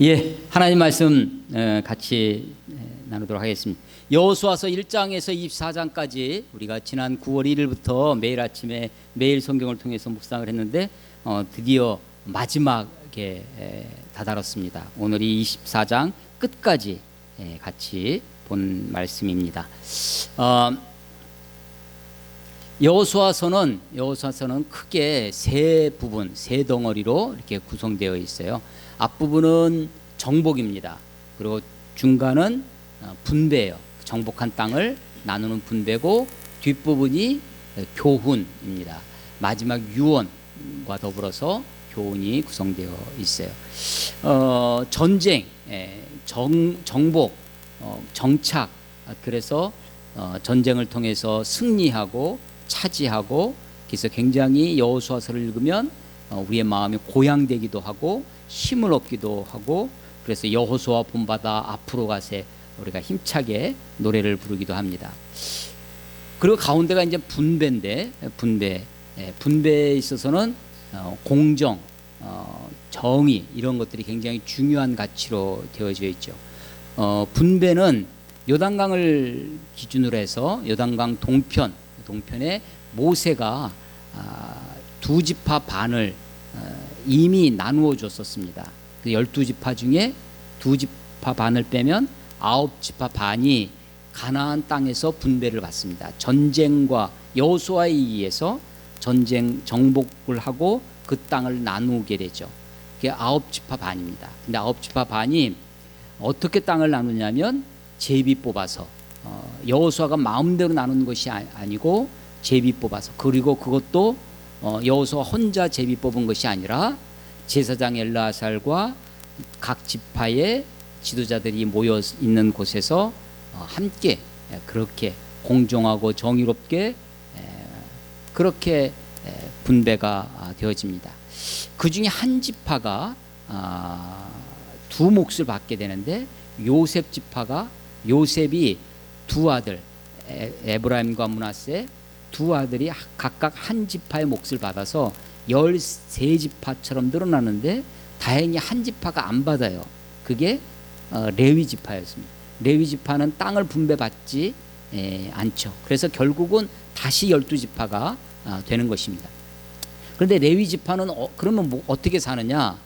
예, 하나님 말씀 같이 나누도록 하겠습니다. 여호수아서 1장에서 24장까지 우리가 지난 9월 1일부터 매일 아침에 매일 성경을 통해서 묵상을 했는데 드디어 마지막에 다다랐습니다. 오늘이 24장 끝까지 같이 본 말씀입니다. 여호수아서는 크게 세 부분, 세 덩어리로 이렇게 구성되어 있어요. 앞부분은 정복입니다. 그리고 중간은 분배예요. 정복한 땅을 나누는 분배고, 뒷부분이 교훈입니다. 마지막 유언과 더불어서 교훈이 구성되어 있어요. 전쟁, 정복, 정착, 그래서 전쟁을 통해서 승리하고 차지하고, 그래서 굉장히 여호수아서를 읽으면 우리의 마음이 고향되기도 하고 힘을 얻기도 하고, 그래서 여호수아 본받아 앞으로 가세 우리가 힘차게 노래를 부르기도 합니다. 그리고 가운데가 이제 분배인데, 분배에 있어서는 공정, 정의, 이런 것들이 굉장히 중요한 가치로 되어져 있죠. 분배는 요단강을 기준으로 해서 요단강 동편에 모세가 두 지파 반을 이미 나누어 줬었습니다. 그 12지파 중에 두 지파 반을 빼면 9지파 반이 가나안 땅에서 분배를 받습니다. 전쟁과 여호수아에 의해서 정복을 하고 그 땅을 나누게 되죠. 그게 9지파 반입니다. 근데 9지파 반이 어떻게 땅을 나누냐면 제비 뽑아서, 여호수아가 마음대로 나누는 것이 아니고 제비 뽑아서, 그리고 그것도 여호수아 혼자 제비 뽑은 것이 아니라 제사장 엘르아살과 각 지파의 지도자들이 모여 있는 곳에서 함께 그렇게 공정하고 정의롭게 그렇게 분배가 되어집니다. 그 중에 한 지파가 두 몫을 받게 되는데, 요셉 지파가, 요셉이 두 아들 에브라임과 므낫세 두 아들이 각각 한 지파의 몫을 받아서 13지파처럼 늘어나는데, 다행히 한 지파가 안 받아요. 그게 레위 지파였습니다. 레위 지파는 땅을 분배받지 않죠. 그래서 결국은 다시 12지파가 되는 것입니다. 그런데 레위 지파는 그러면 어떻게 사느냐?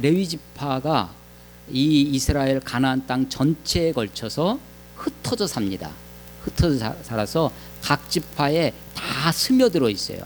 레위 지파가 이 이스라엘 가나안 땅 전체에 걸쳐서 흩어져 삽니다. 흩어져 살아서 각 지파에 다 스며들어 있어요.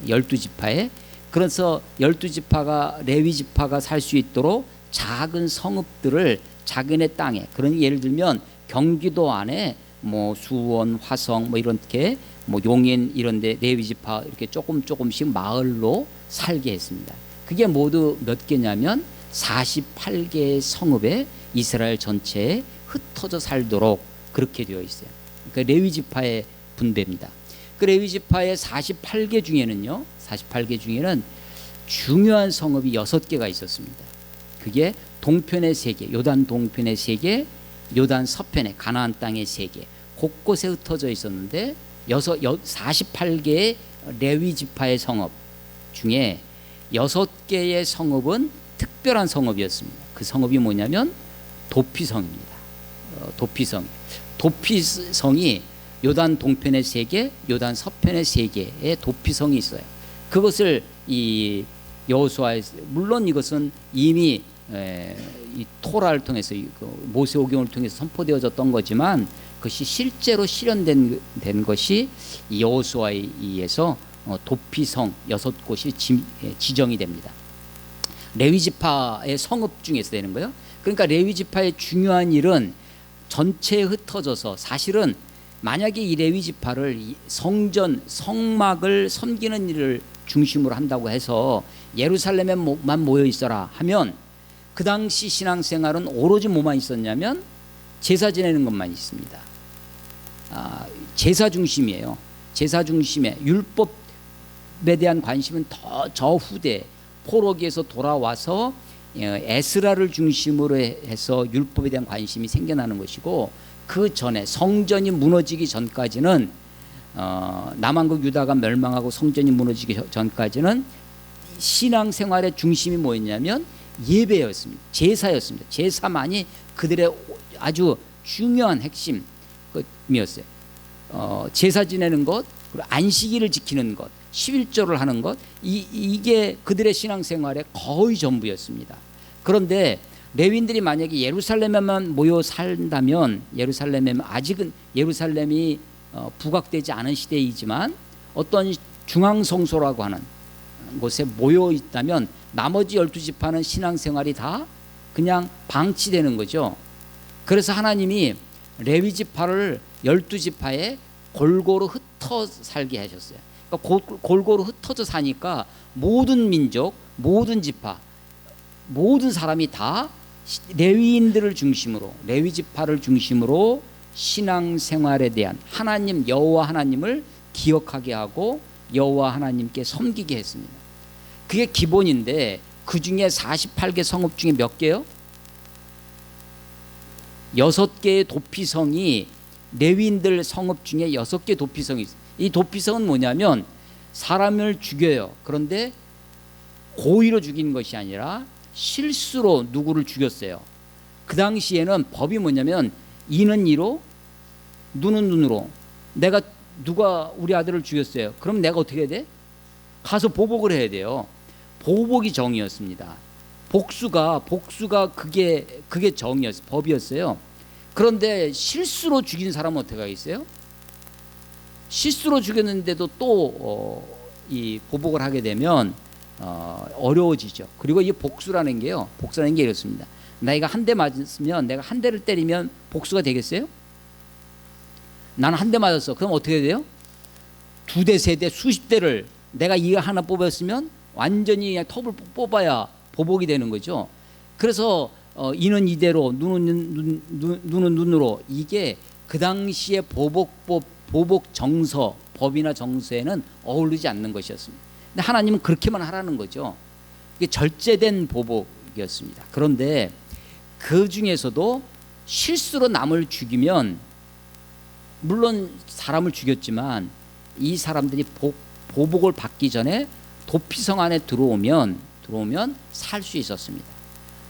12지파에. 그래서 12지파가, 레위 지파가 살 수 있도록 작은 성읍들을 자기네 땅에, 그런 예를 들면 경기도 안에 뭐 수원, 화성, 뭐 이렇게 뭐 용인 이런데 레위 지파 이렇게 조금씩 마을로 살게 했습니다. 그게 모두 몇 개냐면 48개의 성읍에 이스라엘 전체에 흩어져 살도록 그렇게 되어 있어요. 그러니까 레위 지파의 분배입니다. 그 레위 지파의 48개 중에는 중요한 성읍이 6개가 있었습니다. 그게 동편의 3개, 요단 동편의 3개, 요단 서편의 가나안 땅의 3개, 곳곳에 흩어져 있었는데 48개의 레위 지파의 성읍 중에 6개의 성읍은 특별한 성읍이었습니다. 그 성읍이 뭐냐면 도피성입니다. 도피성이 요단 동편의 3개, 요단 서편의 3개의 도피성이 있어요. 그것을 이 여호수아에, 물론 이것은 이미 이 토라를 통해서, 모세오경을 통해서 선포되어졌던 거지만, 그것이 실제로 실현된 것이 여호수아에 의해서 도피성 6곳이 지정이 됩니다. 레위 지파의 성읍 중에서 되는 거예요. 그러니까 레위 지파의 중요한 일은 전체에 흩어져서, 사실은 만약에 이 레위 지파를 성막을 섬기는 일을 중심으로 한다고 해서 예루살렘에만 모여 있어라 하면, 그 당시 신앙생활은 오로지 뭐만 있었냐면 제사 지내는 것만 있습니다. 제사 중심이에요. 제사 중심에 율법에 대한 관심은 더 저후대 포로기에서 돌아와서 에스라를 중심으로 해서 율법에 대한 관심이 생겨나는 것이고, 그 전에 성전이 무너지기 전까지는, 남한국 유다가 멸망하고 성전이 무너지기 전까지는 신앙생활의 중심이 뭐였냐면 예배였습니다. 제사였습니다. 제사만이 그들의 아주 중요한 핵심이었어요. 제사 지내는 것, 그리고 안식일을 지키는 것, 11조를 하는 것, 이게 그들의 신앙생활의 거의 전부였습니다. 그런데 레위인들이 만약에 예루살렘에만 모여 산다면, 예루살렘에만, 아직은 예루살렘이 부각되지 않은 시대이지만 어떤 중앙성소라고 하는 곳에 모여 있다면 나머지 12지파는 신앙생활이 다 그냥 방치되는 거죠. 그래서 하나님이 레위지파를 12지파에 골고루 흩어 살게 하셨어요. 그러니까 골고루 흩어져 사니까 모든 민족, 모든 지파, 모든 사람이 다 레위인들을 중심으로, 레위지파를 중심으로 신앙생활에 대한 하나님, 여호와 하나님을 기억하게 하고 여호와 하나님께 섬기게 했습니다. 그게 기본인데 그 중에 48개 성읍 중에 몇 개요? 6개의 도피성이, 레위인들 성읍 중에 6개 도피성이 있어요. 이 도피성은 뭐냐면 사람을 죽여요. 그런데 고의로 죽인 것이 아니라 실수로 누구를 죽였어요. 그 당시에는 법이 뭐냐면 이는 이로 눈은 눈으로. 내가 누가 우리 아들을 죽였어요. 그럼 내가 어떻게 해야 돼? 가서 보복을 해야 돼요. 보복이 정이었습니다. 복수가 그게 정이었어요. 법이었어요. 그런데 실수로 죽인 사람은 어떻게 하겠어요? 실수로 죽였는데도 또 이 보복을 하게 되면 어려워지죠. 그리고 이 복수라는 게요. 복수라는 게 이렇습니다. 내가 한 대 맞으면, 내가 한 대를 때리면 복수가 되겠어요? 나는 한 대 맞았어. 그럼 어떻게 돼요? 2대, 3대, 수십 대를 내가 이가 하나 뽑았으면 완전히 그냥 톱을 뽑아야 보복이 되는 거죠. 그래서 이는 이대로, 눈은 눈으로, 이게 그 당시에 보복 정서, 법이나 정서에는 어울리지 않는 것이었습니다. 근데 하나님은 그렇게만 하라는 거죠. 이게 절제된 보복이었습니다. 그런데 그 중에서도 실수로 남을 죽이면, 물론 사람을 죽였지만 이 사람들이 보복을 받기 전에 도피성 안에 들어오면 살 수 있었습니다.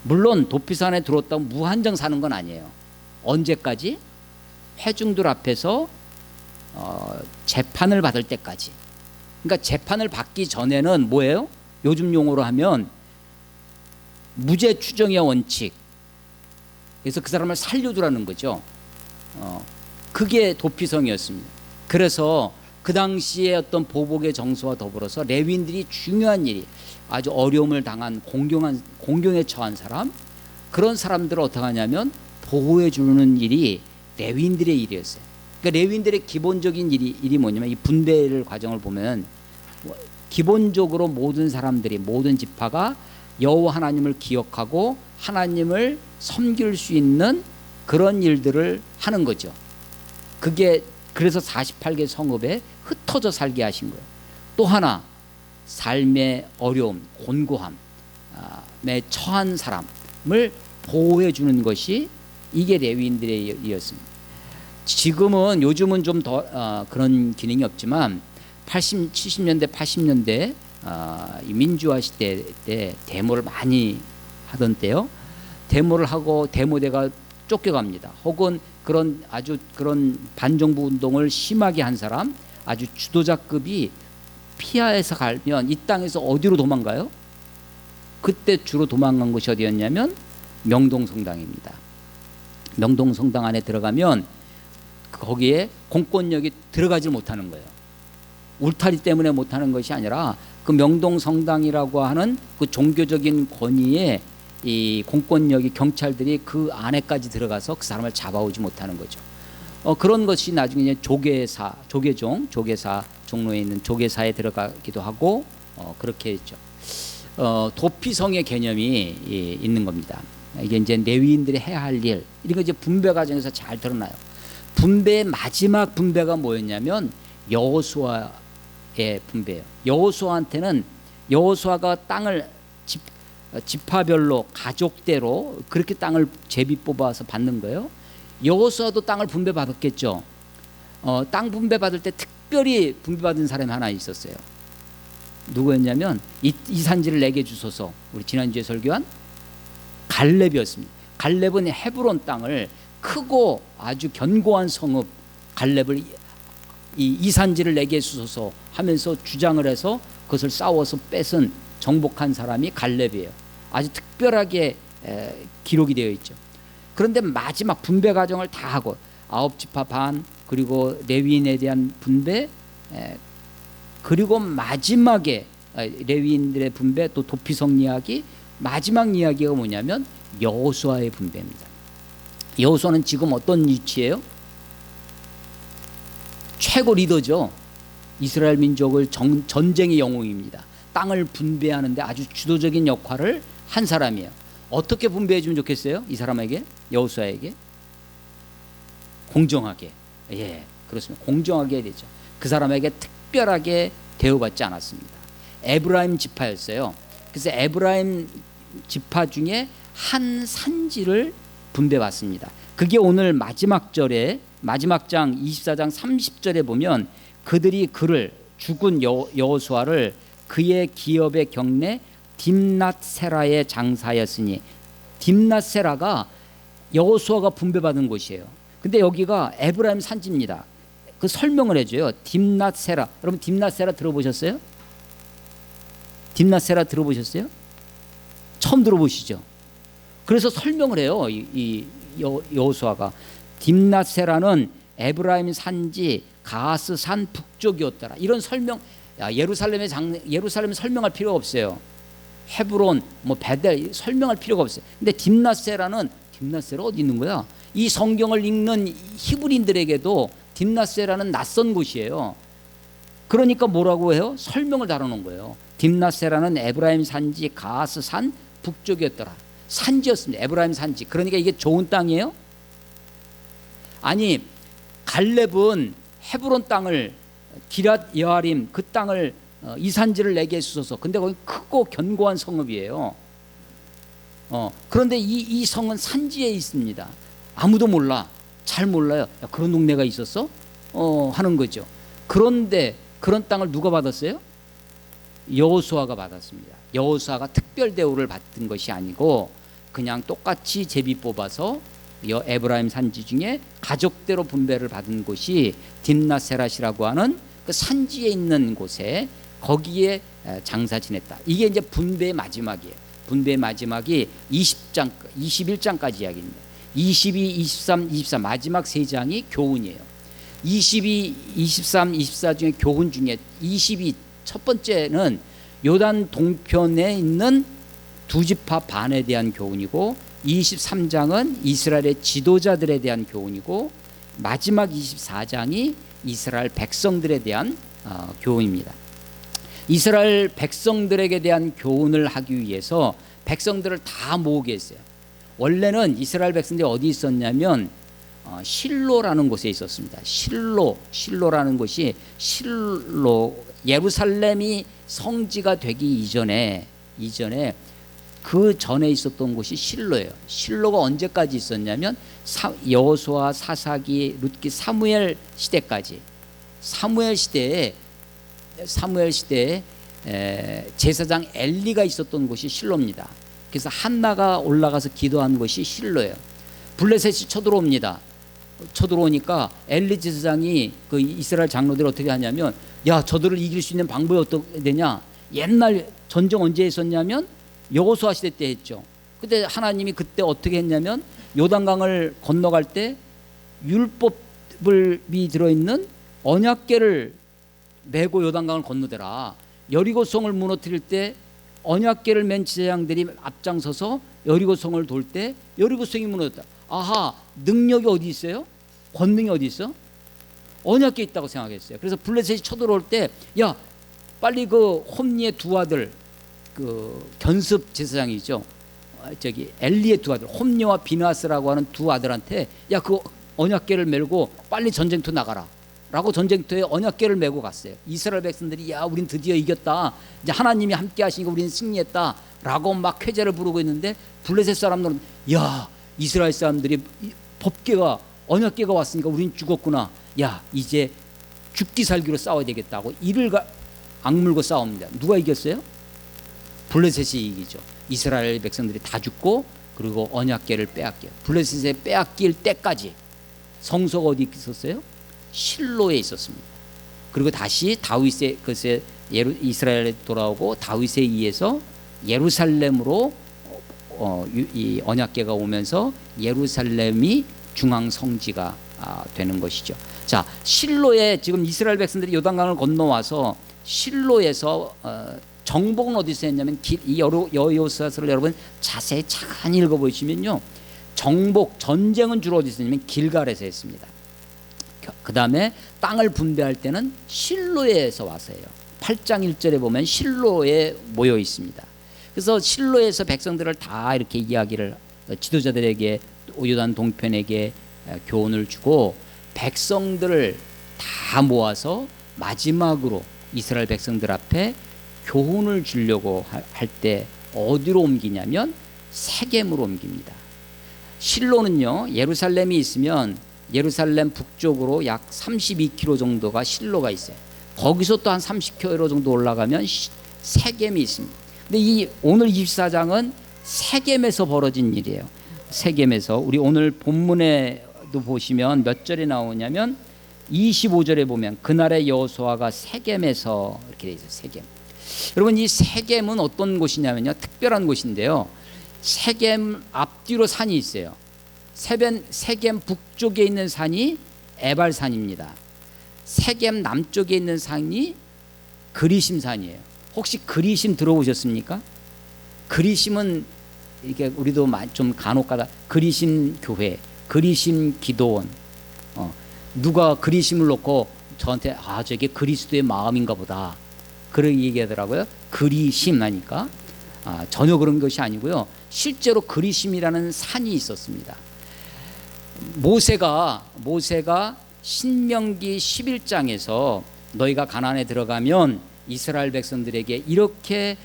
물론 도피성 안에 들어왔다고 무한정 사는 건 아니에요. 언제까지? 회중들 앞에서 재판을 받을 때까지. 그러니까 재판을 받기 전에는 뭐예요? 요즘 용어로 하면 무죄 추정의 원칙. 그래서 그 사람을 살려두라는 거죠. 그게 도피성이었습니다. 그래서 그 당시에 어떤 보복의 정서와 더불어서 레위인들이 중요한 일이, 아주 어려움을 당한 공경에 처한 사람, 그런 사람들을 어떻게 하냐면 보호해 주는 일이 레위인들의 일이었어요. 그러니까 레위인들의 기본적인 일이 뭐냐면, 이 분배를 과정을 보면 기본적으로 모든 사람들이, 모든 지파가 여호와 하나님을 기억하고 하나님을 섬길 수 있는 그런 일들을 하는 거죠. 그게 그래서 48개 성읍에 흩어져 살게 하신 거예요. 또 하나, 삶의 어려움, 곤고함에 처한 사람을 보호해 주는 것이 이게 레위인들의 일이었습니다. 요즘은 좀 더 그런 기능이 없지만 70년대, 80년대 이 민주화 시대 때 데모를 많이 하던 때요. 데모를 하고 데모대가 쫓겨갑니다. 혹은 그런 반정부 운동을 심하게 한 사람, 아주 주도자급이 피하에서 가면 이 땅에서 어디로 도망가요? 그때 주로 도망간 곳이 어디였냐면 명동성당입니다. 명동성당 안에 들어가면 거기에 공권력이 들어가지 못하는 거예요. 울타리 때문에 못하는 것이 아니라 그 명동성당이라고 하는 그 종교적인 권위에 이 공권력이, 경찰들이 그 안에까지 들어가서 그 사람을 잡아오지 못하는 거죠. 그런 것이 나중에 조계사 종로에 있는 조계사에 들어가기도 하고 그렇게 했죠. 도피성의 개념이 있는 겁니다. 이게 이제 레위인들이 해야 할 일, 이런 거 이제 분배 과정에서 잘 드러나요. 분배의 마지막 분배가 뭐였냐면 여호수아의 분배예요. 여호수아가 땅을 지파별로, 가족대로 그렇게 땅을 제비 뽑아서 받는 거예요. 여호수아도 땅을 분배받았겠죠. 땅 분배받을 때 특별히 분배받은 사람이 하나 있었어요. 누구였냐면 이 산지를 내게 주소서. 우리 지난주에 설교한 갈렙이었습니다. 갈렙은 헤브론 땅을 크고 아주 견고한 성읍 갈렙을 이 산지를 내게 주소서 하면서 주장을 해서 그것을 싸워서 뺏은 정복한 사람이 갈렙이에요. 아주 특별하게 기록이 되어 있죠. 그런데 마지막 분배 과정을 다 하고 9지파 반 그리고 레위인에 대한 분배 그리고 마지막에 레위인들의 분배 또 도피성 이야기 마지막 이야기가 뭐냐면 여호수아의 분배입니다. 여호수아는 지금 어떤 위치예요? 최고 리더죠. 이스라엘 민족을 전쟁의 영웅입니다. 땅을 분배하는데 아주 주도적인 역할을 한 사람이에요. 어떻게 분배해 주면 좋겠어요? 이 사람에게, 여호수아에게 공정하게. 예, 그렇습니다. 공정하게 해야 되죠. 그 사람에게 특별하게 대우받지 않았습니다. 에브라임 지파였어요. 그래서 에브라임 지파 중에 한 산지를 분배받습니다. 그게 오늘 마지막 절에 마지막 장 24장 30절에 보면 그들이 그를 죽은 여호수아를 그의 기업의 경내 딥낫세라의 장사였으니 딥낫세라가 여호수아가 분배받은 곳이에요. 근데 여기가 에브라임 산지입니다. 그 설명을 해줘요. 딥낫세라. 여러분 딥낫세라 들어보셨어요? 딥낫세라 들어보셨어요? 처음 들어보시죠? 그래서 설명을 해요. 이 여호수아가 딥낫세라는 에브라임 산지 가스 산 북쪽이었더라. 이런 설명. 예루살렘 설명할 필요가 없어요. 헤브론, 뭐 베델 설명할 필요가 없어요. 근데 딥낫세라 어디 있는 거야? 이 성경을 읽는 히브리인들에게도 딥낫세라는 낯선 곳이에요. 그러니까 뭐라고 해요? 설명을 달아놓은 거예요. 딥낫세라는 에브라임 산지 가스 산 북쪽이었더라. 산지였습니다. 에브라임 산지. 그러니까 이게 좋은 땅이에요? 아니, 갈렙은 헤브론 땅을 기랏 여아림 그 땅을 이 산지를 내게 주소서. 근데 거기 크고 견고한 성읍이에요. 그런데 이 성은 산지에 있습니다. 아무도 몰라. 잘 몰라요. 야, 그런 동네가 있었어? 하는 거죠. 그런데 그런 땅을 누가 받았어요? 여호수아가 받았습니다. 여호수아가 특별 대우를 받은 것이 아니고 그냥 똑같이 제비 뽑아서 에브라임 산지 중에 가족대로 분배를 받은 곳이 딥낫세라시라고 하는 그 산지에 있는 곳에 거기에 장사 지냈다. 이게 이제 분배의 마지막이에요. 분배의 마지막이 21장까지 이야기입니다. 22, 23, 24 마지막 세 장이 교훈이에요. 22, 23, 24 중에 교훈 중에 22 첫 번째는 요단 동편에 있는 두 지파 반에 대한 교훈이고 23장은 이스라엘의 지도자들에 대한 교훈이고 마지막 24장이 이스라엘 백성들에 대한 교훈입니다. 이스라엘 백성들에게 대한 교훈을 하기 위해서 백성들을 다 모으게 했어요. 원래는 이스라엘 백성들이 어디 있었냐면 실로라는 곳에 있었습니다. 실로라는 곳이 예루살렘이 성지가 되기 이전에 그 전에 있었던 곳이 실로예요. 실로가 언제까지 있었냐면 여호수아, 사사기, 룻기, 사무엘 시대까지. 사무엘 시대에 제사장 엘리가 있었던 곳이 실로입니다. 그래서 한나가 올라가서 기도한 곳이 실로예요. 블레셋이 쳐들어옵니다. 쳐들어오니까 엘리 제사장이 그 이스라엘 장로들이 어떻게 하냐면 야, 저들을 이길 수 있는 방법이 어떻게 되냐? 옛날 전쟁 언제 했었냐면 여호수아 시대 때 했죠. 근데 하나님이 그때 어떻게 했냐면 요단강을 건너갈 때 율법이 들어있는 언약궤를 메고 요단강을 건너더라. 여리고성을 무너뜨릴 때 언약궤를 맨 제사장들이 앞장서서 여리고성을 돌 때 여리고성이 무너졌다. 아하, 능력이 어디 있어요? 권능이 어디 있어? 언약궤 있다고 생각했어요. 그래서 블레셋이 쳐들어올 때 야, 빨리 그 홈리의 두 아들 그 견습 제사장이죠. 저기 엘리의 두 아들 홈리와 비나스라고 하는 두 아들한테 야, 그 언약궤를 메고 빨리 전쟁터 나가라. 라고 전쟁터에 언약궤를 메고 갔어요. 이스라엘 백성들이 야, 우린 드디어 이겼다. 이제 하나님이 함께 하시니까 우리는 승리했다. 라고 막 쾌재를 부르고 있는데 블레셋 사람들은 야, 이스라엘 사람들이 법궤가 언약궤가 왔으니까 우린 죽었구나. 야, 이제 죽기 살기로 싸워야 되겠다고 이를 악물고 싸웁니다. 누가 이겼어요? 블레셋이 이기죠. 이스라엘 백성들이 다 죽고 그리고 언약궤를 빼앗겨요. 블레셋에 빼앗길 때까지 성소가 어디 있었어요? 실로에 있었습니다. 그리고 다시 다윗의 그것에 이스라엘에 돌아오고 다윗에 의해서 예루살렘으로 이 언약궤가 오면서 예루살렘이 중앙 성지가 되는 것이죠. 자, 실로에 지금 이스라엘 백성들이 요단강을 건너와서 실로에서 정복은 어디서 했냐면 이 여호수아서를 여러분 자세히 잘 읽어보시면요, 정복 전쟁은 주로 어디서 했냐면 길갈에서 했습니다. 그 다음에 땅을 분배할 때는 실로에서 와서 해요. 8장 1절에 보면 실로에 모여 있습니다. 그래서 실로에서 백성들을 다 이렇게 이야기를 지도자들에게 요단 동편에게 교훈을 주고 백성들을 다 모아서 마지막으로 이스라엘 백성들 앞에 교훈을 주려고 할 때 어디로 옮기냐면 세겜으로 옮깁니다. 실로는요, 예루살렘이 있으면 예루살렘 북쪽으로 약 32km 정도가 실로가 있어요. 거기서 또 한 30km 정도 올라가면 세겜이 있습니다. 근데 오늘 24장은 세겜에서 벌어진 일이에요. 세겜에서 우리 오늘 본문에도 보시면 몇 절에 나오냐면 25절에 보면 그날의 여호수아가 세겜에서 이렇게 되어 있어요. 세겜. 여러분, 이 세겜은 어떤 곳이냐면요, 특별한 곳인데요. 세겜 앞뒤로 산이 있어요. 세겜 북쪽에 있는 산이 에발산입니다. 세겜 남쪽에 있는 산이 그리심산이에요. 혹시 그리심 들어보셨습니까? 그리심은 이게 우리도 좀 간혹가다 그리심 교회, 그리심 기도원, 누가 그리심을 놓고 저한테 저게 그리스도의 마음인가 보다 그렇게 얘기하더라고요. 그리심 하니까 전혀 그런 것이 아니고요. 실제로 그리심이라는 산이 있었습니다. 모세가 신명기 11장에서 너희가 가나안에 들어가면 이스라엘 백성들에게 이렇게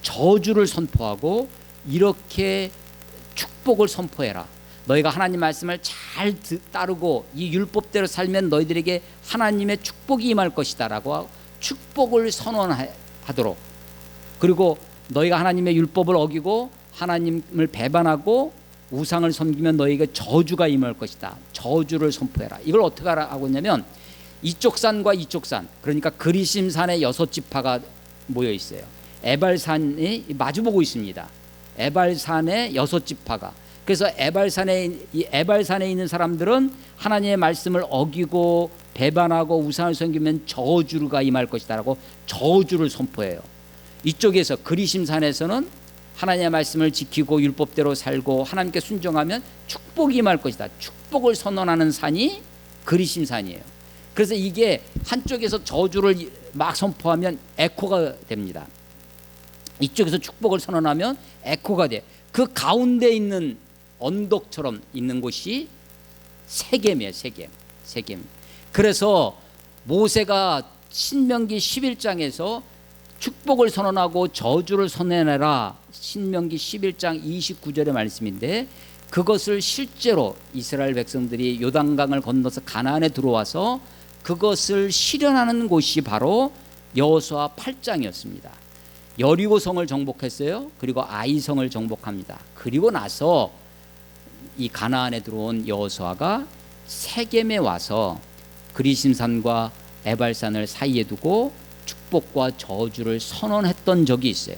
저주를 선포하고 이렇게 축복을 선포해라. 너희가 하나님 말씀을 잘 따르고 이 율법대로 살면 너희들에게 하나님의 축복이 임할 것이다 라고 축복을 선언하도록, 그리고 너희가 하나님의 율법을 어기고 하나님을 배반하고 우상을 섬기면 너희에게 저주가 임할 것이다. 저주를 선포해라. 이걸 어떻게 하고 있냐면 이쪽 산과 이쪽 산, 그러니까 그리심산에 6지파가 모여 있어요. 에발산이 마주보고 있습니다. 에발산에 6지파가. 그래서 에발산에 있는 사람들은 하나님의 말씀을 어기고 배반하고 우상을 섬기면 저주가 임할 것이다라고 저주를 선포해요. 이쪽에서 그리심산에서는 하나님의 말씀을 지키고 율법대로 살고 하나님께 순종하면 축복이 임할 것이다. 축복을 선언하는 산이 그리심산이에요. 그래서 이게 한쪽에서 저주를 막 선포하면 에코가 됩니다. 이쪽에서 축복을 선언하면 에코가 돼. 그 가운데 있는 언덕처럼 있는 곳이 세겜이에요. 세겜. 그래서 모세가 신명기 11장에서 축복을 선언하고 저주를 선언해라, 신명기 11장 29절의 말씀인데, 그것을 실제로 이스라엘 백성들이 요단강을 건너서 가나안에 들어와서 그것을 실현하는 곳이 바로 여호수아 8장이었습니다. 여리고성을 정복했어요. 그리고 아이성을 정복합니다. 그리고 나서 이 가나안에 들어온 여호수아가 세겜에 와서 그리심산과 에발산을 사이에 두고 축복과 저주를 선언했던 적이 있어요.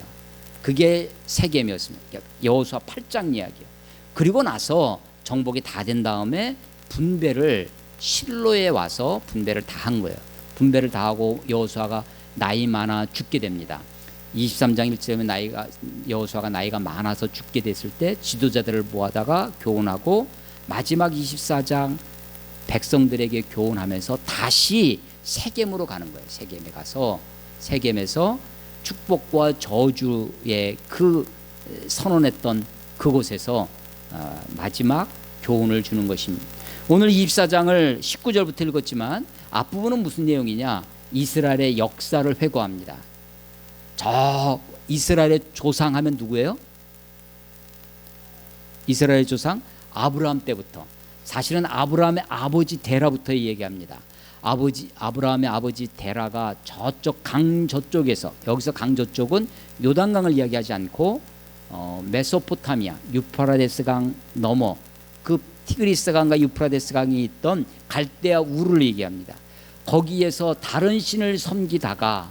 그게 세겜이었습니다. 여호수아 8장 이야기예요. 그리고 나서 정복이 다 된 다음에 분배를 실로에 와서 분배를 다 한 거예요. 분배를 다 하고 여호수아가 나이 많아 죽게 됩니다. 23장 1절에 여호수아가 나이가 많아서 죽게 됐을 때 지도자들을 모아다가 교훈하고 마지막 24장 백성들에게 교훈하면서 다시 세겜으로 가는 거예요. 세겜에 가서 세겜에서 축복과 저주의 그 선언했던 그곳에서 마지막 교훈을 주는 것입니다. 오늘 24장을 19절부터 읽었지만 앞부분은 무슨 내용이냐? 이스라엘의 역사를 회고합니다. 저 이스라엘의 조상 하면 누구예요? 이스라엘의 조상 아브라함 때부터, 사실은 아브라함의 아버지 데라부터 얘기합니다. 아브라함의 아버지 데라가 저쪽 강 저쪽에서, 여기서 강 저쪽은 요단강을 이야기하지 않고 메소포타미아 유프라데스 강 넘어 그 티그리스 강과 유프라데스 강이 있던 갈대아 우를 얘기합니다. 거기에서 다른 신을 섬기다가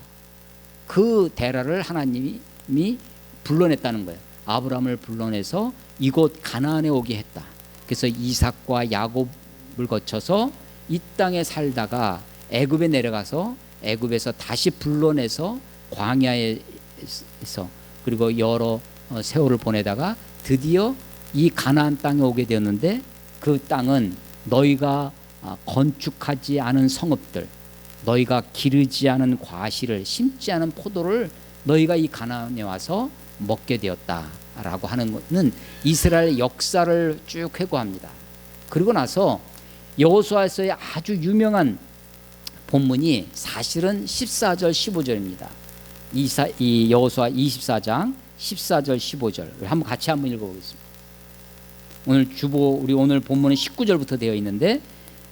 그 데라를 하나님이 불러냈다는 거예요. 아브라함을 불러내서 이곳 가나안에 오게 했다. 그래서 이삭과 야곱을 거쳐서 이 땅에 살다가 애굽에 내려가서 애굽에서 다시 불러내서 광야에서 그리고 여러 세월을 보내다가 드디어 이 가나안 땅에 오게 되었는데, 그 땅은 너희가 건축하지 않은 성읍들, 너희가 기르지 않은 과실을 심지 않은 포도를 너희가 이 가나안에 와서 먹게 되었다라고 하는 것은 이스라엘 역사를 쭉 회고합니다. 그리고 나서 여호수아서의 아주 유명한 본문이 사실은 14절 15절입니다. 이 여호수아 24장 14절 15절 한번 같이 한번 읽어보겠습니다. 우리 오늘 본문은 19절부터 되어 있는데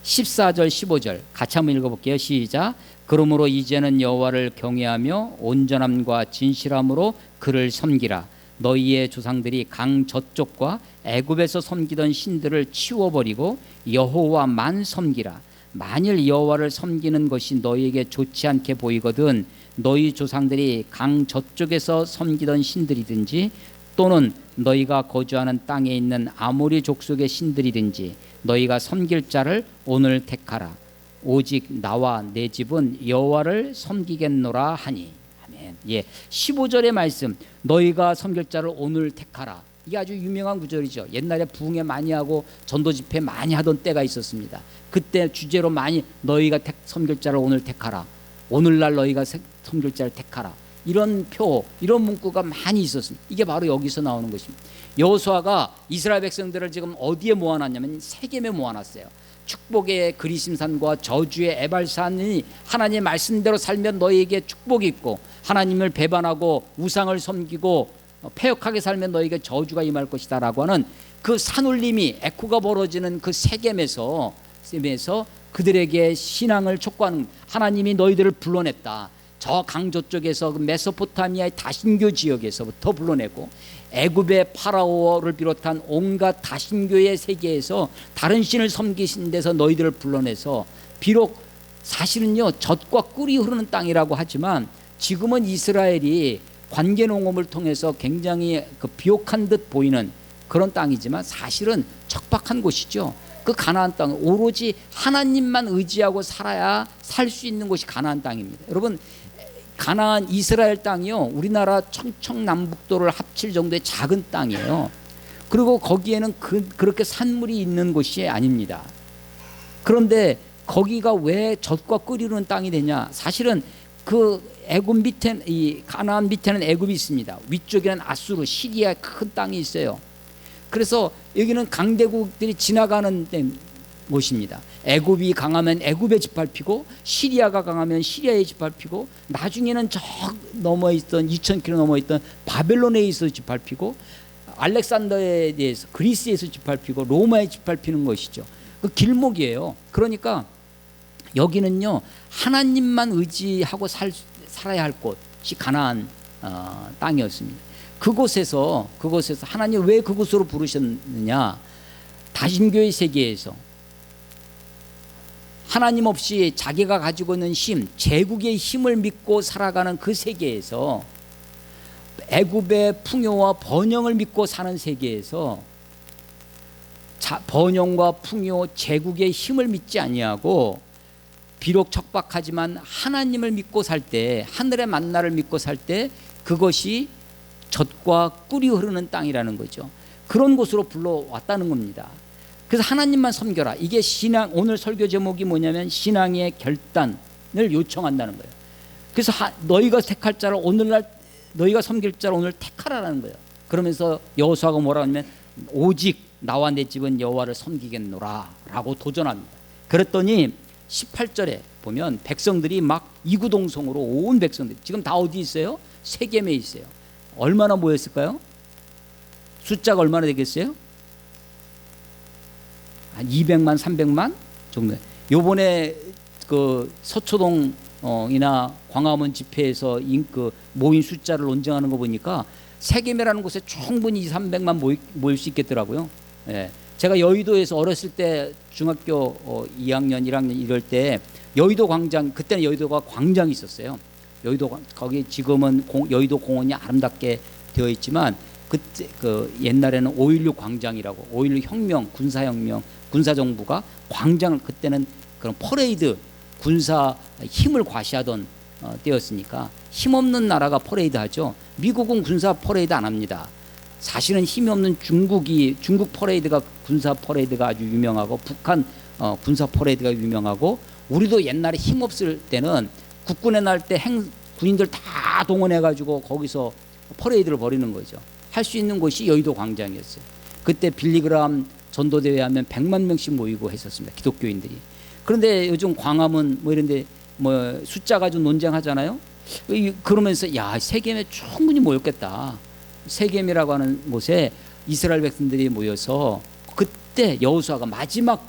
14절 15절 같이 한번 읽어볼게요. 시작. 그러므로 이제는 여호와를 경외하며 온전함과 진실함으로 그를 섬기라. 너희의 조상들이 강 저쪽과 애굽에서 섬기던 신들을 치워버리고 여호와만 섬기라. 만일 여호와를 섬기는 것이 너희에게 좋지 않게 보이거든 너희 조상들이 강 저쪽에서 섬기던 신들이든지 또는 너희가 거주하는 땅에 있는 아모리 족속의 신들이든지 너희가 섬길 자를 오늘 택하라. 오직 나와 내 집은 여호와를 섬기겠노라 하니. 아멘. 예, 15절의 말씀, 너희가 섬길 자를 오늘 택하라. 이게 아주 유명한 구절이죠. 옛날에 부흥회 많이 하고 전도 집회 많이 하던 때가 있었습니다. 그때 주제로 많이 너희가 섬길 자를 오늘 택하라. 오늘날 너희가 섬길 자를 택하라. 이런 이런 문구가 많이 있었습니다. 이게 바로 여기서 나오는 것입니다. 여호수아가 이스라엘 백성들을 지금 어디에 모아놨냐면 세겜에 모아놨어요. 축복의 그리심산과 저주의 에발산이 하나님의 말씀대로 살면 너희에게 축복이 있고, 하나님을 배반하고 우상을 섬기고 패역하게 살면 너희에게 저주가 임할 것이다 라고 하는 그 산울림이 에코가 벌어지는 그 세겜에서 그들에게 신앙을 촉구하는, 하나님이 너희들을 불러냈다. 저 강조 쪽에서 그 메소포타미아의 다신교 지역에서부터 불러내고 애굽의 파라오를 비롯한 온갖 다신교의 세계에서 다른 신을 섬기신 데서 너희들을 불러내서, 비록 사실은요 젖과 꿀이 흐르는 땅이라고 하지만 지금은 이스라엘이 관계 농업을 통해서 굉장히 그 비옥한 듯 보이는 그런 땅이지만 사실은 척박한 곳이죠. 그 가나안 땅, 오로지 하나님만 의지하고 살아야 살 수 있는 곳이 가나안 땅입니다. 여러분, 가나안 이스라엘 땅이요 우리나라 청청남북도를 합칠 정도의 작은 땅이에요. 그리고 거기에는 그렇게 산물이 있는 곳이 아닙니다. 그런데 거기가 왜 젖과 꿀이 흐르는 땅이 되냐? 사실은 그 애굽 밑에, 이 가나안 밑에는 애굽이 있습니다. 위쪽에는 아수르, 시리아 큰 땅이 있어요. 그래서 여기는 강대국들이 지나가는 곳입니다. 애굽이 강하면 애굽에 짓밟히고 시리아가 강하면 시리아에 짓밟히고 나중에는 저 넘어 있던 2000km 넘어 있던 바벨론에서 짓밟히고 알렉산더에 대해서 그리스에서 짓밟히고 로마에 짓밟히는 것이죠. 그 길목이에요. 그러니까 여기는요 하나님만 의지하고 살아야 할 곳이 가나안 땅이었습니다. 그곳에서 하나님 왜 그곳으로 부르셨느냐? 다신교의 세계에서 하나님 없이 자기가 가지고 있는 힘, 제국의 힘을 믿고 살아가는 그 세계에서, 애굽의 풍요와 번영을 믿고 사는 세계에서 번영과 풍요, 제국의 힘을 믿지 아니하고 비록 척박하지만 하나님을 믿고 살 때, 하늘의 만나를 믿고 살 때 그것이 젖과 꿀이 흐르는 땅이라는 거죠. 그런 곳으로 불러왔다는 겁니다. 그래서 하나님만 섬겨라. 이게 신앙, 오늘 설교 제목이 뭐냐면 신앙의 결단을 요청한다는 거예요. 그래서 너희가 택할 자를 오늘날, 너희가 섬길 자를 오늘 택하라는 거예요. 그러면서 여호수아가 뭐라 하냐면 오직 나와 내 집은 여호와를 섬기겠노라 라고 도전합니다. 그랬더니 18절에 보면 백성들이 막 이구동성으로, 온 백성들이 지금 다 어디 있어요? 세겜에 있어요. 얼마나 모였을까요? 숫자가 얼마나 되겠어요? 한 200만, 300만 정도. 요번에 그 서초동 이나 광화문 집회에서 그 모인 숫자를 논쟁하는 거 보니까 세겜이라는 곳에 충분히 2, 300만 모일 수 있겠더라고요. 예. 제가 여의도에서 어렸을 때 중학교 2학년, 1학년 이럴 때 여의도 광장, 그때는 여의도가 광장이 있었어요. 거기 지금은 여의도 공원이 아름답게 되어 있지만 그때 그 옛날에는 5.16 광장이라고 5.16 혁명, 군사혁명, 군사정부가 광장을 그때는 그런 퍼레이드 군사 힘을 과시하던 때였으니까 힘없는 나라가 퍼레이드 하죠. 미국은 군사 퍼레이드 안 합니다. 사실은 힘이 없는 중국 퍼레이드가 군사 퍼레이드가 아주 유명하고 북한 군사 퍼레이드가 유명하고 우리도 옛날에 힘 없을 때는 국군의 날 때 군인들 다 동원해 가지고 거기서 퍼레이드를 벌이는 거죠. 할 수 있는 곳이 여의도 광장이었어요. 그때 빌리그람 전도대회 하면 100만 명씩 모이고 했었습니다. 기독교인들이. 그런데 요즘 광화문 뭐 이런 데 뭐 숫자 가지고 논쟁하잖아요. 그러면서 야, 세겜에 충분히 모였겠다. 세겜이라고 하는 곳에 이스라엘 백성들이 모여서 그때 여호수아가 마지막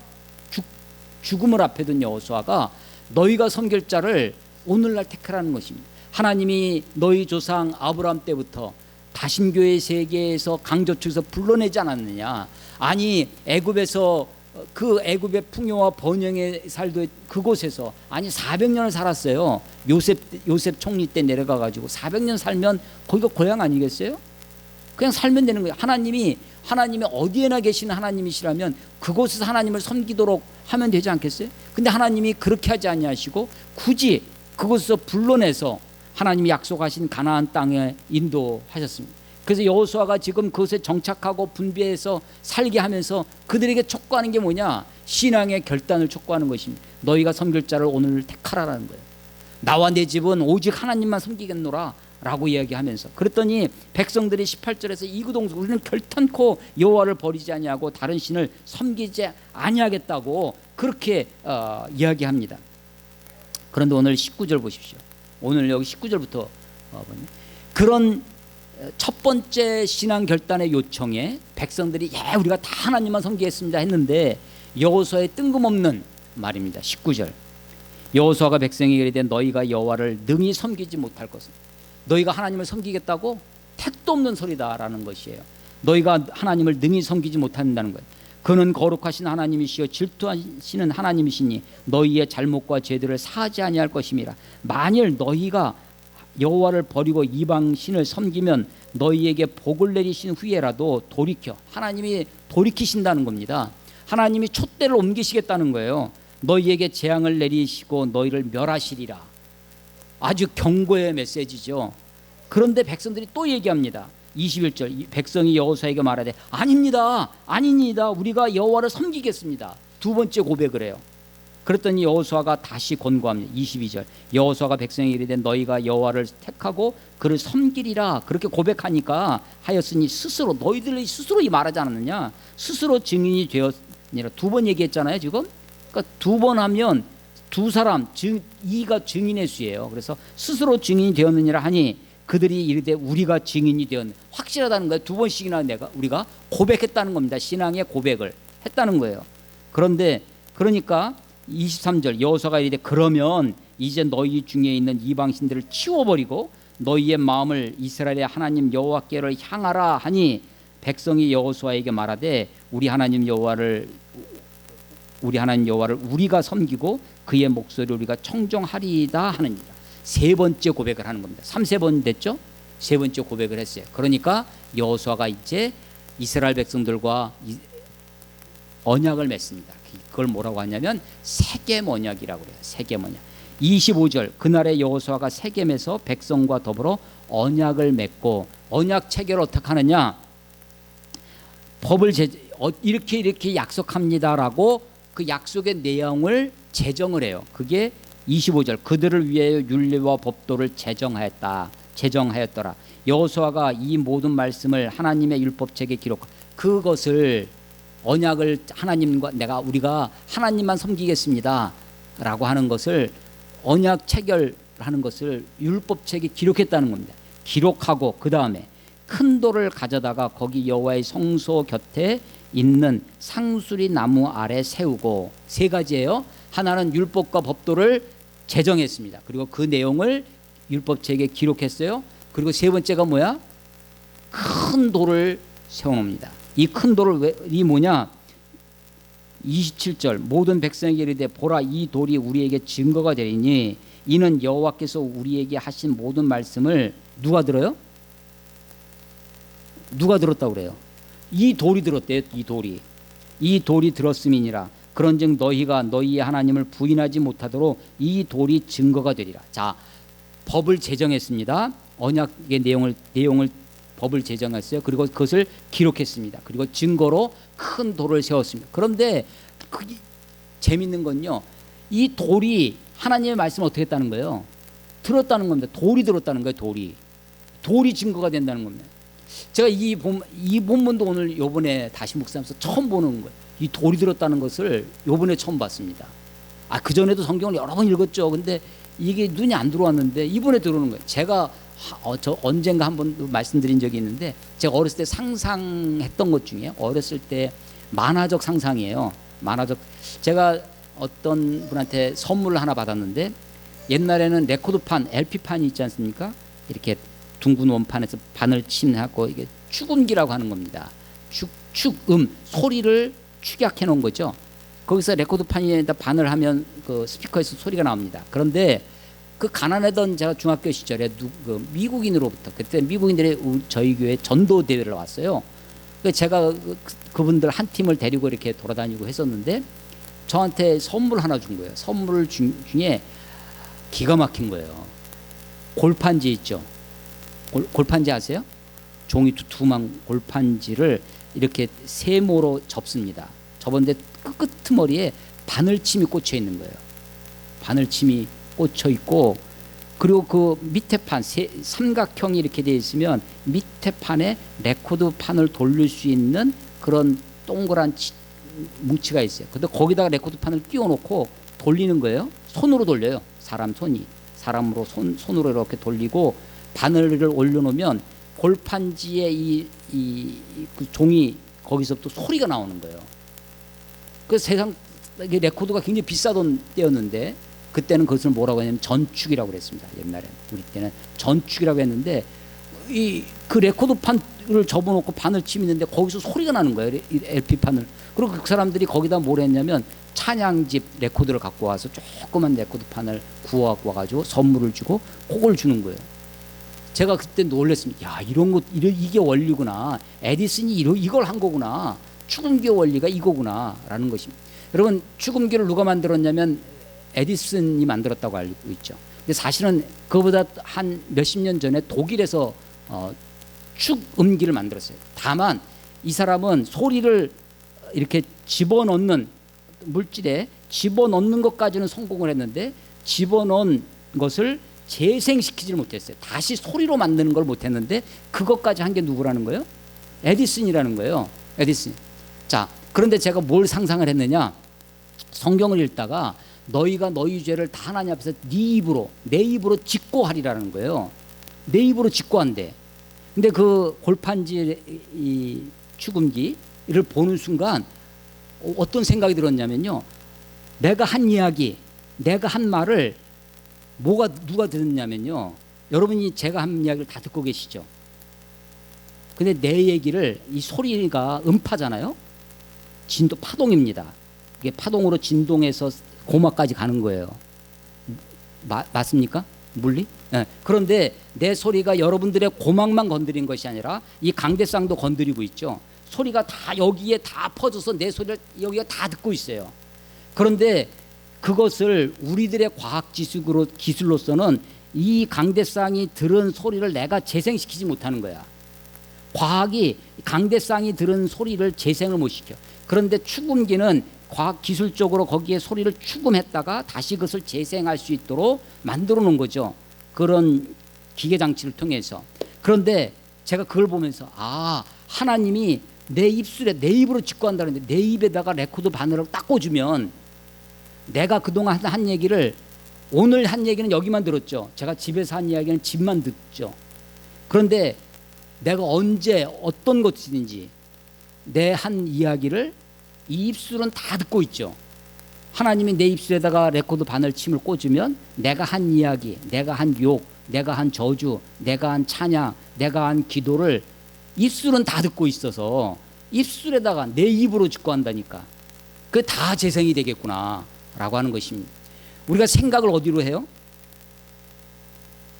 죽음을 앞에 둔 여호수아가 너희가 섬길 자를 오늘날 택하라는 것입니다. 하나님이 너희 조상 아브라함 때부터 다신교의 세계에서 강저축에서 불러내지 않았느냐. 아니 애굽에서 그 애굽의 풍요와 번영에 살던 그곳에서 아니 400년을 살았어요. 요셉 총리 때 내려가 가지고 400년 살면 거기가 고향 아니겠어요? 그냥 살면 되는 거예요. 하나님이 어디에나 계시는 하나님이시라면 그곳에서 하나님을 섬기도록 하면 되지 않겠어요? 근데 하나님이 그렇게 하지 아니하시고 굳이 그곳에서 불러내서 하나님이 약속하신 가나안 땅에 인도하셨습니다. 그래서 여호수아가 지금 그곳에 정착하고 분배해서 살게 하면서 그들에게 촉구하는 게 뭐냐? 신앙의 결단을 촉구하는 것입니다. 너희가 섬길 자를 오늘 택하라라는 거예요. 나와 내 집은 오직 하나님만 섬기겠노라 라고 이야기하면서 그랬더니 백성들이 18절에서 이구동성 우리는 결탄코 여호와를 버리지 아니하고 다른 신을 섬기지 아니하겠다고 그렇게 이야기합니다. 그런데 오늘 19절 보십시오. 오늘 여기 19절부터 그런 첫 번째 신앙 결단의 요청에 백성들이 우리가 다 하나님만 섬기겠습니다 했는데 여호수아의 뜬금없는 말입니다. 19절 여호수아가 백성에게 이르되 너희가 여호와를 능히 섬기지 못할 것은 너희가 하나님을 섬기겠다고 택도 없는 소리다라는 것이에요. 너희가 하나님을 능히 섬기지 못한다는 거예요. 그는 거룩하신 하나님이시여 질투하시는 하나님이시니 너희의 잘못과 죄들을 사하지 아니할 것임이라. 만일 너희가 여호와를 버리고 이방 신을 섬기면 너희에게 복을 내리신 후에라도 돌이켜 하나님이 돌이키신다는 겁니다. 하나님이 촛대를 옮기시겠다는 거예요. 너희에게 재앙을 내리시고 너희를 멸하시리라. 아주 경고의 메시지죠. 그런데 백성들이 또 얘기합니다. 21절 백성이 여호수아에게 말하되 아닙니다. 우리가 여호와를 섬기겠습니다. 두 번째 고백을 해요. 그랬더니 여호수아가 다시 권고합니다. 22절 여호수아가 백성에게 이르되 너희가 여호와를 택하고 그를 섬기리라 그렇게 고백하니까 하였으니 스스로 너희들이 스스로 말하지 않았느냐. 스스로 증인이 되었느니라. 두 번 얘기했잖아요 지금. 그러니까 두 번 하면 두 사람 이가 증인의 수예요. 그래서 스스로 증인이 되었느니라 하니 그들이 이르되 우리가 증인이 되었느 확실하다는 거예요. 두 번씩이나 우리가 고백했다는 겁니다. 신앙의 고백을 했다는 거예요. 그러니까 23절 여호수아가 이르되 그러면 이제 너희 중에 있는 이방신들을 치워버리고 너희의 마음을 이스라엘의 하나님 여호와께를 향하라 하니 백성이 여호수아에게 말하되 우리 하나님 여호와를 우리가 섬기고 그의 목소리를 우리가 청종하리이다 하느니라. 세 번째 고백을 하는 겁니다. 3번 됐죠? 세 번째 고백을 했어요. 그러니까 여호수아가 이제 이스라엘 백성들과 언약을 맺습니다. 그걸 뭐라고 하냐면 세겜 언약이라고 그래요. 세겜 언약. 25절 그날에 여호수아가 세겜에서 백성과 더불어 언약을 맺고 언약 체결을 어떻게 하느냐? 법을 이렇게 약속합니다라고 그 약속의 내용을 제정을 해요. 그게 25절 그들을 위하여 율례와 법도를 제정하였더라. 여호수아가 이 모든 말씀을 하나님의 율법책에 기록 그것을 언약을 우리가 하나님만 섬기겠습니다 라고 하는 것을 언약 체결하는 것을 율법책에 기록했다는 겁니다. 기록하고 그 다음에 큰 돌을 가져다가 거기 여호와의 성소 곁에 있는 상수리 나무 아래 세우고, 세 가지예요. 하나는 율법과 법도를 제정했습니다. 그리고 그 내용을 율법책에 기록했어요. 그리고 세 번째가 뭐야? 큰 돌을 세워놓습니다. 이 큰 돌을 이 뭐냐? 27절 모든 백성에게 이르되 보라 이 돌이 우리에게 증거가 되리니 이는 여호와께서 우리에게 하신 모든 말씀을 누가 들어요? 누가 들었다고 그래요? 이 돌이 들었대요. 이 돌이 들었음이니라. 그런즉 너희가 너희의 하나님을 부인하지 못하도록 이 돌이 증거가 되리라. 자, 법을 제정했습니다. 언약의 내용을 법을 제정했어요. 그리고 그것을 기록했습니다. 그리고 증거로 큰 돌을 세웠습니다. 그런데 그게 재밌는 건요, 이 돌이 하나님의 말씀을 어떻게 했다는 거예요? 들었다는 겁니다. 돌이 들었다는 거예요. 돌이 증거가 된다는 겁니다. 제가 이 본문도 오늘 요번에 다시 묵상하면서 처음 보는 거예요. 이 돌이 들었다는 것을 요번에 처음 봤습니다. 그전에도 성경을 여러 번 읽었죠. 근데 이게 눈이 안 들어왔는데 이번에 들어오는 거예요. 제가 저 언젠가 한번 말씀드린 적이 있는데, 제가 어렸을 때 상상했던 것 중에, 어렸을 때 만화적 상상이에요. 제가 어떤 분한테 선물을 하나 받았는데, 옛날에는 레코드판, LP판이 있지 않습니까? 이렇게 둥근 원판에서 바늘 침해하고 이게 축음기라고 하는 겁니다. 축음, 소리를 축약해 놓은 거죠. 거기서 레코드판에다 바늘 하면 그 스피커에서 소리가 나옵니다. 그런데 그 가난하던 제가 중학교 시절에 미국인으로부터, 그때 미국인들이 저희 교회 전도 대회를 왔어요. 제가 그분들 한 팀을 데리고 이렇게 돌아다니고 했었는데, 저한테 선물 하나 준 거예요. 선물 중에 기가 막힌 거예요. 골판지 있죠. 골판지 아세요? 종이 두툼한 골판지를 이렇게 세모로 접습니다. 접었는데 끄트머리에 바늘침이 꽂혀 있는 거예요. 바늘침이 꽂혀 있고, 그리고 그 밑에 판 삼각형이 이렇게 되어 있으면 밑에 판에 레코드 판을 돌릴 수 있는 그런 동그란 뭉치가 있어요. 근데 거기다가 레코드 판을 끼워 놓고 돌리는 거예요. 손으로 돌려요. 사람으로 손으로 이렇게 돌리고 바늘을 올려놓으면 골판지에 그 종이 거기서부터 소리가 나오는 거예요. 그 세상 레코드가 굉장히 비싸던 때였는데, 그때는 그것을 뭐라고 했냐면 전축이라고 그랬습니다. 옛날에 우리 때는 전축이라고 했는데, 그 레코드판을 접어놓고 바늘침 있는데 거기서 소리가 나는 거예요. LP판을. 그리고 그 사람들이 거기다 뭘 했냐면 찬양집 레코드를 갖고 와서 조그만 레코드판을 구워갖고 와가지고 선물을 주고 그걸 주는 거예요. 제가 그때 놀랐습니다. 야, 이게 원리구나. 에디슨이 이걸 한 거구나. 축음기 원리가 이거구나 라는 것입니다. 여러분, 축음기를 누가 만들었냐면 에디슨이 만들었다고 알고 있죠. 근데 사실은 그보다 한 몇십 년 전에 독일에서 축음기를 만들었어요. 다만 이 사람은 소리를 이렇게 집어넣는, 물질에 집어넣는 것까지는 성공을 했는데, 집어넣은 것을 재생시키지를 못했어요. 다시 소리로 만드는 걸 못했는데, 그것까지 한 게 누구라는 거예요? 에디슨이라는 거예요. 에디슨. 자, 그런데 제가 뭘 상상을 했느냐? 성경을 읽다가 너희가 너희 죄를 다 하나님 앞에서 내 입으로 직고하리라는 거예요. 내 입으로 직고한대. 근데 그 골판지 이 축음기를 보는 순간 어떤 생각이 들었냐면요, 내가 한 이야기, 내가 한 말을 누가 듣느냐면요, 여러분이 제가 한 이야기를 다 듣고 계시죠. 근데 내 얘기를, 이 소리가 음파잖아요. 파동입니다. 이게 파동으로 진동해서 고막까지 가는 거예요. 맞습니까? 물리? 네. 그런데 내 소리가 여러분들의 고막만 건드린 것이 아니라 이 강대상도 건드리고 있죠. 소리가 다 여기에 다 퍼져서 내 소리를 여기가 다 듣고 있어요. 그런데 그것을 우리들의 과학 기술로서는 이 강대상이 들은 소리를 내가 재생시키지 못하는 거야. 과학이 강대상이 들은 소리를 재생을 못 시켜. 그런데 축음기는 과학 기술적으로 거기에 소리를 축음했다가 다시 그것을 재생할 수 있도록 만들어 놓은 거죠. 그런 기계 장치를 통해서. 그런데 제가 그걸 보면서, 하나님이 내 입으로 직구한다는데, 내 입에다가 레코드 바늘을 딱 꽂으면 내가 그동안 한 얘기를, 오늘 한 얘기는 여기만 들었죠. 제가 집에서 한 이야기는 집만 듣죠. 그런데 내가 언제 어떤 것이든지 내 한 이야기를 이 입술은 다 듣고 있죠. 하나님이 내 입술에다가 레코드 바늘침을 꽂으면 내가 한 이야기, 내가 한 욕, 내가 한 저주, 내가 한 찬양, 내가 한 기도를 입술은 다 듣고 있어서 입술에다가 내 입으로 직구한다니까. 그게 다 재생이 되겠구나 라고 하는 것입니다. 우리가 생각을 어디로 해요?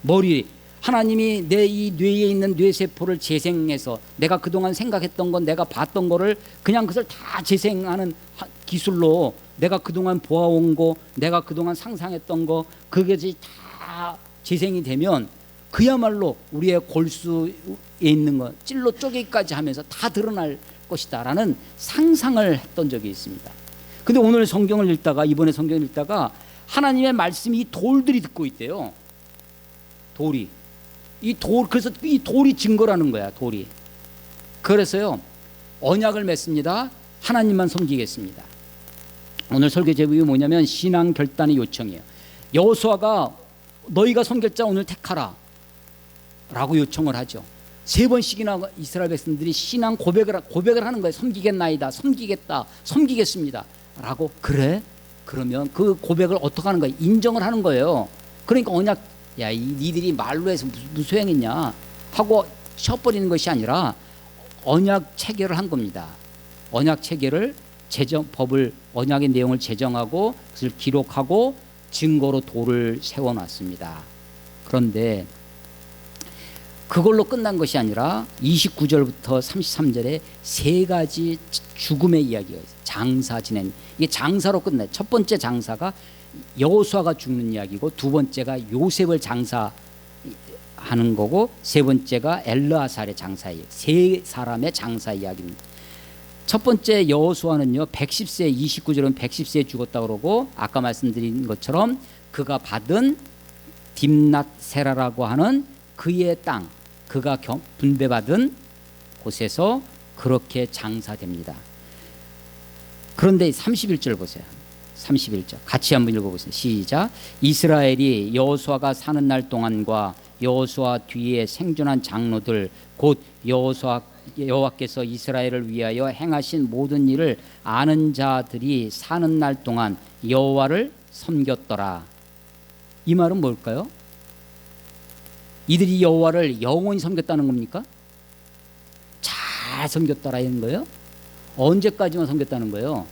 머리. 하나님이 내 이 뇌에 있는 뇌세포를 재생해서 내가 그동안 생각했던 건, 내가 봤던 거를 그냥 그것을 다 재생하는 기술로 내가 그동안 보아온 거, 내가 그동안 상상했던 거, 그것이 다 재생이 되면 그야말로 우리의 골수에 있는 것 찔러 쪼개기까지 하면서 다 드러날 것이다 라는 상상을 했던 적이 있습니다. 근데 오늘 성경을 읽다가, 이번에 성경을 읽다가 하나님의 말씀이 이 돌들이 듣고 있대요. 돌이. 그래서 이 돌이 증거라는 거야, 돌이. 그래서요, 언약을 맺습니다. 하나님만 섬기겠습니다. 오늘 설교 제목이 뭐냐면 신앙 결단의 요청이에요. 여호수아가 너희가 섬길 자 오늘 택하라 라고 요청을 하죠. 3번씩이나 이스라엘 백성들이 신앙 고백을 하는 거예요. 섬기겠나이다, 섬기겠다, 섬기겠습니다 라고. 그래? 그러면 그 고백을 어떻게 하는 거예요? 인정을 하는 거예요. 그러니까 언약, 야, 니들이 말로 해서 무슨 소용있냐 하고 쉬어버리는 것이 아니라 언약 체결을 한 겁니다. 언약 체결을 언약의 내용을 제정하고 그것을 기록하고 증거로 돌을 세워놨습니다. 그런데 그걸로 끝난 것이 아니라 29절부터 33절에 3가지 죽음의 이야기가 있어요. 장사 지낸, 이게 장사로 끝나요. 첫 번째 장사가 여호수아가 죽는 이야기고, 두 번째가 요셉을 장사하는 거고, 세 번째가 엘르아살의 장사이에요. 3사람의 장사 이야기입니다. 첫 번째 여호수아는요, 110세, 29절은 110세에 죽었다고 그러고, 아까 말씀드린 것처럼 그가 받은 딥낫세라라고 하는 그의 땅, 그가 분배받은 곳에서 그렇게 장사됩니다. 그런데 31절 보세요. 31절 같이 한번 읽어보세요. 시작. 이스라엘이 여호수아가 사는 날 동안과 여호수아 뒤에 생존한 장로들 곧 여호와께서 이스라엘을 위하여 행하신 모든 일을 아는 자들이 사는 날 동안 여호와를 섬겼더라. 이 말은 뭘까요? 이들이 여호와를 영원히 섬겼다는 겁니까? 잘 섬겼더라 이런 거예요? 언제까지만 섬겼다는 거예요?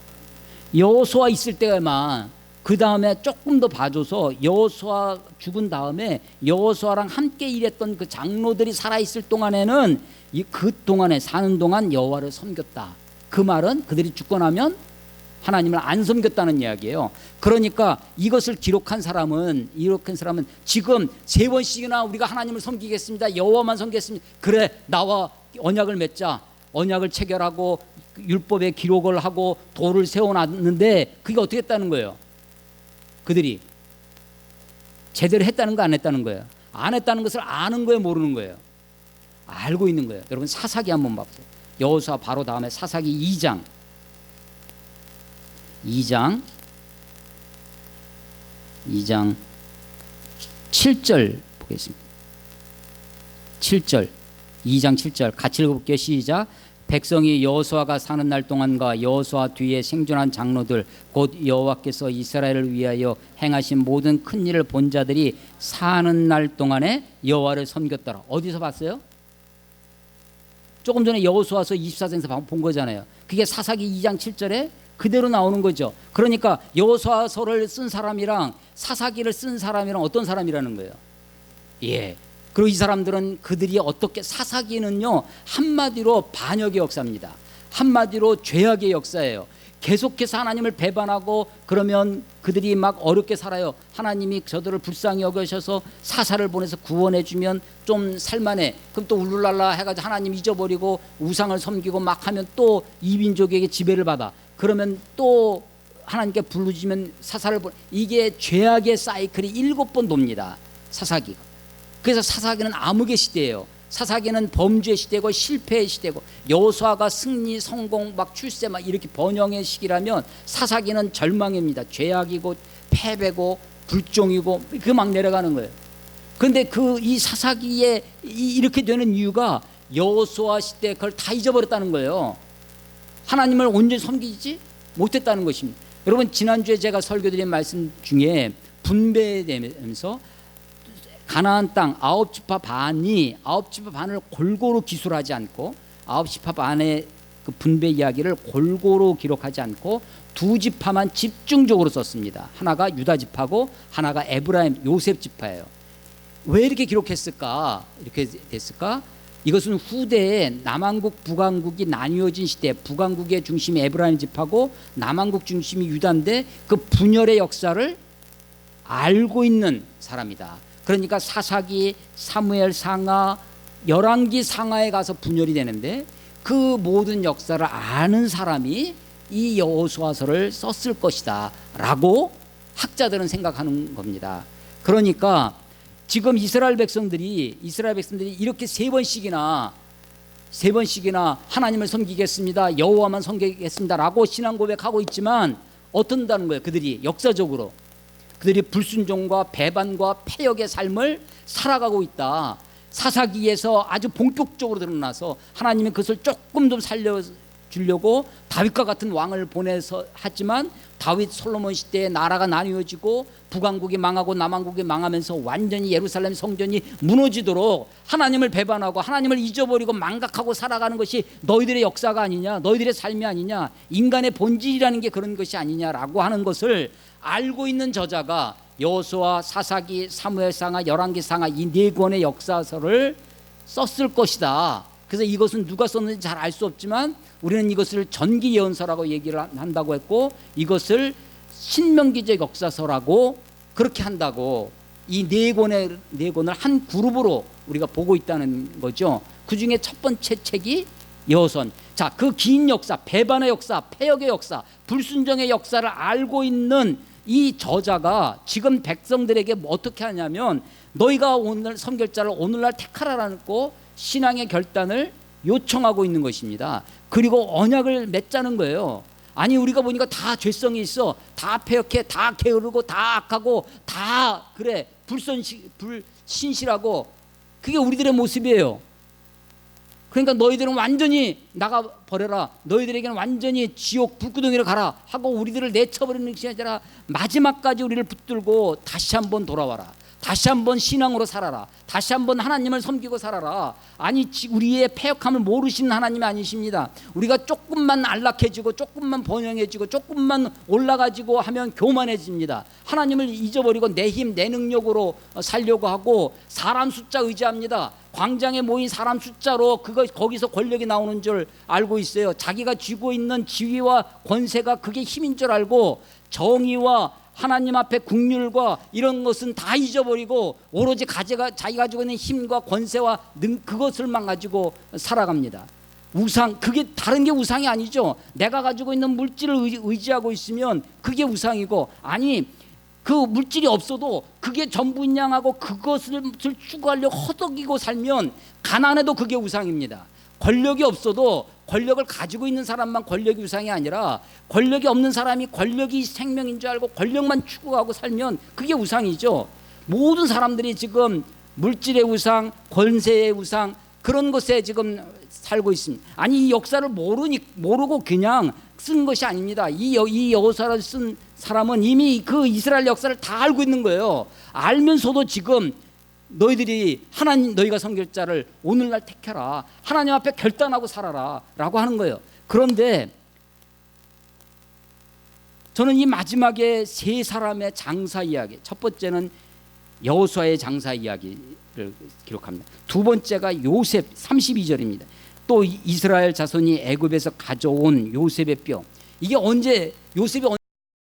여호수아 있을 때만, 그 다음에 조금 더 봐줘서 여호수아 죽은 다음에 여호수아랑 함께 일했던 그 장로들이 살아있을 동안에는 그 동안에 사는 동안 여호와를 섬겼다. 그 말은 그들이 죽고 나면 하나님을 안 섬겼다는 이야기예요. 그러니까 이것을 기록한 사람은 지금 3번씩이나 우리가 하나님을 섬기겠습니다, 여호와만 섬기겠습니다, 그래 나와 언약을 맺자, 언약을 체결하고 율법에 기록을 하고 돌을 세워놨는데 그게 어떻게 했다는 거예요? 그들이 제대로 했다는 거 안 했다는 거예요? 안 했다는 것을 아는 거예요, 모르는 거예요? 알고 있는 거예요. 여러분 사사기 한번 봐보세요. 여호수아 바로 다음에 사사기 2장 7절 보겠습니다. 7절 2장 7절 같이 읽어볼게요. 시작. 백성이 여호수아가 사는 날 동안과 여호수아 뒤에 생존한 장로들 곧 여호와께서 이스라엘을 위하여 행하신 모든 큰 일을 본 자들이 사는 날 동안에 여호와를 섬겼더라. 어디서 봤어요? 조금 전에 여호수아서 24장에서 본 거잖아요. 그게 사사기 2장 7절에 그대로 나오는 거죠. 그러니까 여호수아서를 쓴 사람이랑 사사기를 쓴 사람이랑 어떤 사람이라는 거예요? 예. 그리고 이 사람들은 그들이 어떻게, 사사기는요 한마디로 반역의 역사입니다. 한마디로 죄악의 역사예요. 계속해서 하나님을 배반하고 그러면 그들이 막 어렵게 살아요. 하나님이 저들을 불쌍히 여기셔서 사사를 보내서 구원해 주면 좀 살만해. 그럼 또 울룰랄라 해가지고 하나님 잊어버리고 우상을 섬기고 막 하면 또 이민족에게 지배를 받아. 그러면 또 하나님께 부르짖으면 사사를 이게 죄악의 사이클이 7번 돕니다, 사사기가. 그래서 사사기는 암흑의 시대예요. 사사기는 범죄의 시대고 실패의 시대고, 여호수아가 승리, 성공, 막 출세 막 이렇게 번영의 시기라면 사사기는 절망입니다. 죄악이고 패배고 불종이고 그 막 내려가는 거예요. 그런데 이 사사기에 이렇게 되는 이유가 여호수아 시대 그걸 다 잊어버렸다는 거예요. 하나님을 온전히 섬기지 못했다는 것입니다. 여러분, 지난주에 제가 설교드린 말씀 중에 분배되면서 가나안 땅 9지파 반이 9지파 반을 골고루 기술하지 않고 9지파 반의 그 분배 이야기를 골고루 기록하지 않고 2지파만 집중적으로 썼습니다. 하나가 유다 지파고 하나가 에브라임 요셉 지파예요. 왜 이렇게 기록했을까? 이렇게 됐을까? 이것은 후대에 남왕국 북왕국이 나뉘어진 시대, 북왕국의 중심이 에브라임 지파고 남왕국 중심이 유다인데 그 분열의 역사를 알고 있는 사람이다. 그러니까 사사기, 사무엘 상하, 열왕기 상하에 가서 분열이 되는데 그 모든 역사를 아는 사람이 이 여호수아서를 썼을 것이다 라고 학자들은 생각하는 겁니다. 그러니까 지금 이스라엘 백성들이 이렇게 세 번씩이나 하나님을 섬기겠습니다, 여호와만 섬기겠습니다 라고 신앙 고백하고 있지만 어떤다는 거예요? 그들이 역사적으로 그들이 불순종과 배반과 패역의 삶을 살아가고 있다. 사사기에서 아주 본격적으로 드러나서 하나님이 그것을 조금 좀 살려주려고 다윗과 같은 왕을 보내서 하지만 다윗 솔로몬 시대에 나라가 나뉘어지고 북왕국이 망하고 남왕국이 망하면서 완전히 예루살렘 성전이 무너지도록 하나님을 배반하고 하나님을 잊어버리고 망각하고 살아가는 것이 너희들의 역사가 아니냐, 너희들의 삶이 아니냐, 인간의 본질이라는 게 그런 것이 아니냐라고 하는 것을 알고 있는 저자가 여호수아, 사사기, 사무엘상하, 열왕기상하 이 네 권의 역사서를 썼을 것이다. 그래서 이것은 누가 썼는지 잘 알 수 없지만 우리는 이것을 전기 예언서라고 얘기를 한다고 했고 이것을 신명기적 역사서라고 그렇게 한다고 이 네 권을 한 그룹으로 우리가 보고 있다는 거죠. 그 중에 첫 번째 책이 여호수아. 자, 그 긴 역사, 배반의 역사, 패역의 역사, 불순종의 역사를 알고 있는 이 저자가 지금 백성들에게 어떻게 하냐면 너희가 오늘 섬길 자를 오늘날 택하라라고 신앙의 결단을 요청하고 있는 것입니다. 그리고 언약을 맺자는 거예요. 아니 우리가 보니까 다 죄성이 있어, 다 패역해, 다 게으르고 다 악하고 다 그래 불신실하고 그게 우리들의 모습이에요. 그러니까 너희들은 완전히 나가버려라, 너희들에게는 완전히 지옥 불구덩이로 가라 하고 우리들을 내쳐버리는 것이 아니라 마지막까지 우리를 붙들고 다시 한번 돌아와라, 다시 한번 신앙으로 살아라, 다시 한번 하나님을 섬기고 살아라. 아니 우리의 패역함을 모르시는 하나님이 아니십니다. 우리가 조금만 안락해지고 조금만 번영해지고 조금만 올라가지고 하면 교만해집니다. 하나님을 잊어버리고 내 힘, 내 능력으로 살려고 하고 사람 숫자 의지합니다. 광장에 모인 사람 숫자로 거기서 권력이 나오는 줄 알고 있어요. 자기가 쥐고 있는 지위와 권세가 그게 힘인 줄 알고 정의와 하나님 앞에 국률과 이런 것은 다 잊어버리고 오로지 자기가 가지고 있는 힘과 권세와 그것을만 가지고 살아갑니다. 우상, 그게 다른 게 우상이 아니죠. 내가 가지고 있는 물질을 의지하고 있으면 그게 우상이고, 아니 그 물질이 없어도 그게 전부인 양하고 그것을 추구하려고 허덕이고 살면 가난해도 그게 우상입니다. 권력이 없어도 권력을 가지고 있는 사람만 권력이 우상이 아니라 권력이 없는 사람이 권력이 생명인 줄 알고 권력만 추구하고 살면 그게 우상이죠. 모든 사람들이 지금 물질의 우상, 권세의 우상 그런 것에 지금 살고 있습니다. 아니 이 역사를 모르고 그냥 쓴 것이 아닙니다. 이 여호수아를 쓴 사람은 이미 그 이스라엘 역사를 다 알고 있는 거예요. 알면서도 지금 너희들이 너희가 섬길 자를 오늘날 택해라, 하나님 앞에 결단하고 살아라 라고 하는 거예요. 그런데 저는 이 마지막에 세 사람의 장사 이야기, 첫 번째는 여호수아의 장사 이야기를 기록합니다. 두 번째가 요셉 32절입니다. 또 이스라엘 자손이 애굽에서 가져온 요셉의 뼈, 이게 언제 요셉이